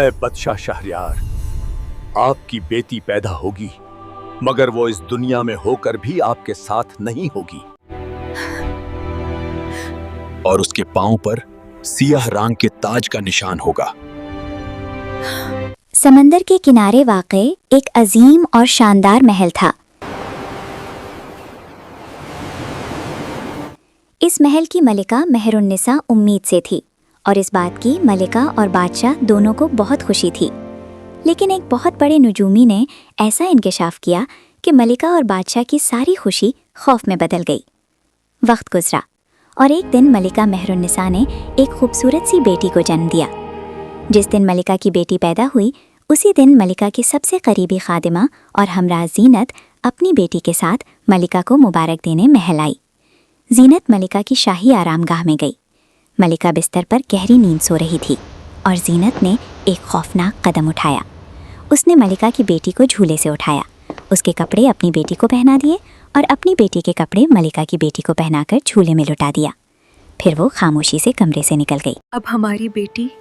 बादशाह शहरयार, आपकी बेटी पैदा होगी, मगर वो इस दुनिया में होकर भी आपके साथ नहीं होगी। और उसके पांव पर सियाह रंग के ताज का निशान होगा। समंदर के किनारे वाक़े एक अजीम और शानदार महल था। इस महल की मलिका मेहरुन्निसा उम्मीद से थी और इस बात की मलिका और बादशाह दोनों को बहुत खुशी थी। लेकिन एक बहुत बड़े नजूमी ने ऐसा इंकशाफ किया कि मलिका और बादशाह की सारी खुशी खौफ में बदल गई। वक्त गुजरा और एक दिन मलिका मेहरुन्निसा ने एक खूबसूरत सी बेटी को जन्म दिया। जिस दिन मलिका की बेटी पैदा हुई, उसी दिन मलिका की सबसे करीबी खादिमा और हमराह जीनत अपनी बेटी के साथ मलिका को मुबारक देने महल आई। जीनत मलिका की शाही आरामगाह में गई। मलिका बिस्तर पर गहरी नींद सो रही थी और जीनत ने एक खौफनाक कदम उठाया। उसने मलिका की बेटी को झूले से उठाया, उसके कपड़े अपनी बेटी को पहना दिए और अपनी बेटी के कपड़े मलिका की बेटी को पहनाकर झूले में लुटा दिया। फिर वो खामोशी से कमरे से निकल गई। अब हमारी बेटी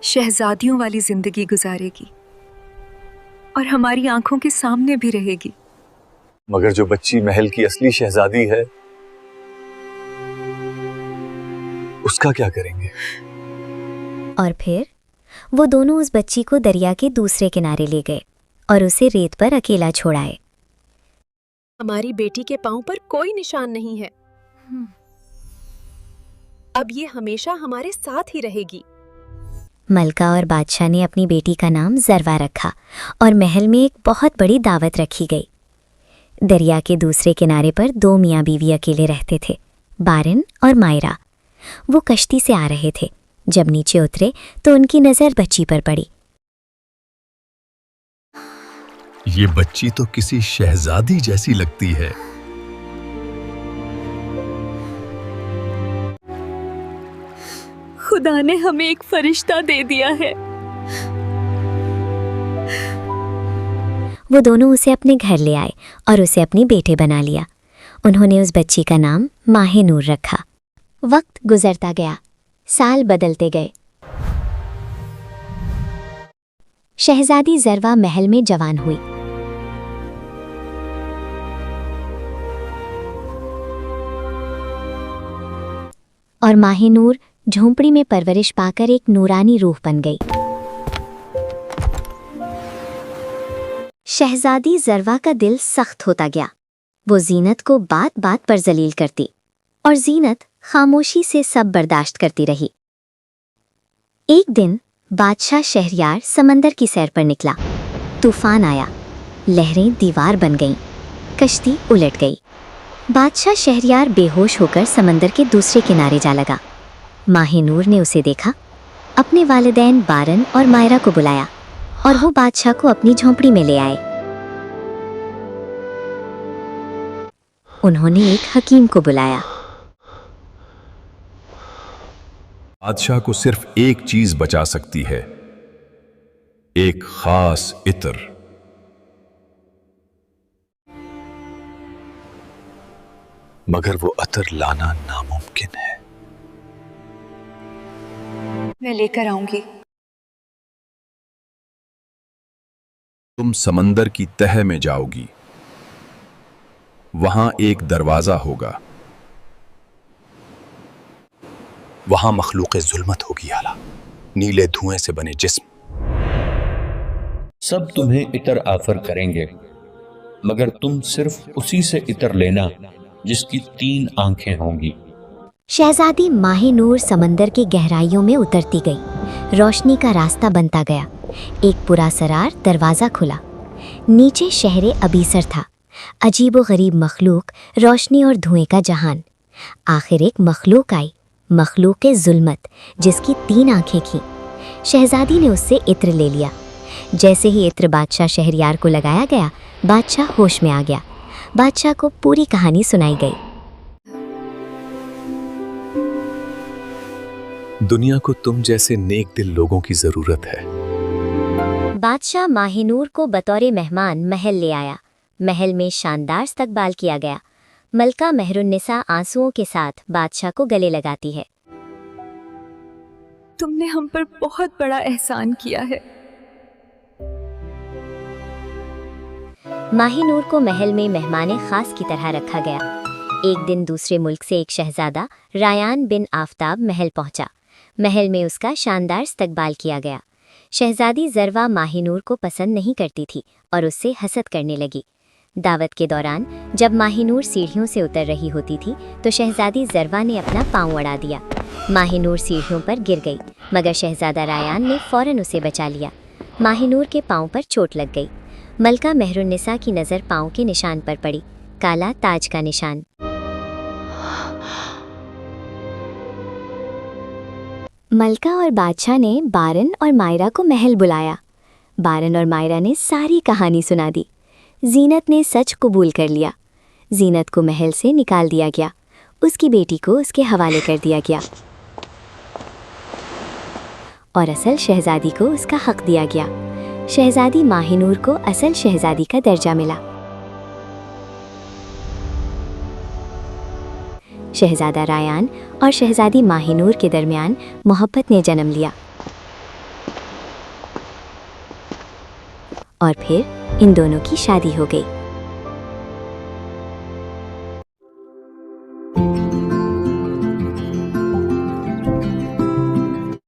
शहजादियों वाली जिंदगी गुजारेगी और हमारी आंखों के सामने भी रहेगी। मगर जो बच्ची महल की असली शहजादी है, उसका क्या करेंगे? और फिर वो दोनों उस बच्ची को दरिया के दूसरे किनारे ले गए और उसे रेत पर अकेला छोड़ आए। हमारी बेटी के पांव पर कोई निशान नहीं है। अब ये हमेशा हमारे साथ ही रहेगी। मलका और बादशाह ने अपनी बेटी का नाम जरवा रखा और महल में एक बहुत बड़ी दावत रखी गई। दरिया के दूसरे किनारे पर दो मियाँ बीवी अकेले रहते थे, बारिन और मायरा। वो कश्ती से आ रहे थे। जब नीचे उतरे तो उनकी नजर बच्ची पर पड़ी। ये बच्ची तो किसी शहजादी जैसी लगती है। खुदा ने हमें एक फरिश्ता दे दिया है। वो दोनों उसे अपने घर ले आए और उसे अपनी बेटे बना लिया। उन्होंने उस बच्ची का नाम माहे-नूर रखा। वक्त गुजरता गया, साल बदलते गए। शहजादी जरवा महल में जवान हुई। और माहे-नूर झोंपड़ी में परवरिश पाकर एक नूरानी रूह बन गई। शहजादी जरवा का दिल सख्त होता गया। वो जीनत को बात बात पर जलील करती और जीनत खामोशी से सब बर्दाश्त करती रही। एक दिन बादशाह शहरयार समंदर की सैर पर निकला। तूफान आया, लहरें दीवार बन गईं, कश्ती उलट गई। बादशाह शहरयार बेहोश होकर समंदर के दूसरे किनारे जा लगा। माहे-नूर ने उसे देखा, अपने वालिदैन बारन और मायरा को बुलाया और वो बादशाह को अपनी झोंपड़ी में ले आए। उन्होंने एक हकीम को बुलाया। बादशाह को सिर्फ एक चीज बचा सकती है, एक खास इत्र। मगर वो अतर लाना नामुमकिन है। मैं लेकर आऊंगी। तुम समंदर की तह में जाओगी, वहां एक दरवाजा होगा, वहां मखलूक़े ज़ुल्मत होगी आला, नीले धुएं से बने जिस्म। सब तुम्हें इतर ऑफर करेंगे, मगर तुम सिर्फ उसी से इतर लेना जिसकी 3 आंखें होंगी। शहजादी माहे-नूर समंदर की गहराइयों में उतरती गई। रोशनी का रास्ता बनता गया। एक पुरासरार दरवाज़ा खुला। नीचे शहरे अबीसर था, अजीबो गरीब मखलूक, रोशनी और धुएं का जहान। आखिर एक मखलूक आई, मखलूक़े ज़ुल्मत, जिसकी 3 आंखें थीं। शहजादी ने उससे इत्र ले लिया। जैसे ही इत्र बादशाह शहरयार को लगाया गया, बादशाह होश में आ गया। बादशाह को पूरी कहानी सुनाई गई। दुनिया को तुम जैसे नेक दिल लोगों की जरूरत है। बादशाह माहे-नूर को बतौर मेहमान महल ले आया। महल में शानदार इस्तकबाल किया गया। मलका मेहरुन्निसा आंसुओं के साथ बादशाह को गले लगाती है। तुमने हम पर बहुत बड़ा एहसान किया है। माहिनूर को महल में मेहमान खास की तरह रखा गया। एक दिन दूसरे मुल्क से एक शहजादा रायान बिन आफताब महल पहुंचा। महल में उसका शानदार इस्तकबाल किया गया। शहजादी जरवा माहिनूर को पसंद नहीं करती थी और उससे हसद करने लगी। दावत के दौरान जब माहिनूर सीढ़ियों से उतर रही होती थी तो शहजादी जरवा ने अपना पांव अड़ा दिया। माहिनूर सीढ़ियों पर गिर गई, मगर शहजादा रायान ने फौरन उसे बचा लिया। माहिनूर के पांव पर चोट लग गई। मलका मेहरुन्निसा की नज़र पांव के निशान पर पड़ी, काला ताज का निशान। मलका और बादशाह ने बारन और मायरा को महल बुलाया। बारन और मायरा ने सारी कहानी सुना दी। जीनत ने सच कबूल कर लिया। जीनत को महल से निकाल दिया गया। उसकी बेटी को उसके हवाले कर दिया गया और असल शहजादी को उसका हक दिया गया। शहजादी माहिनूर को असल शहजादी का दर्जा मिला। शहजादा रायान और शहजादी माहिनूर के दरमियान मोहब्बत ने जन्म लिया और फिर इन दोनों की शादी हो गई।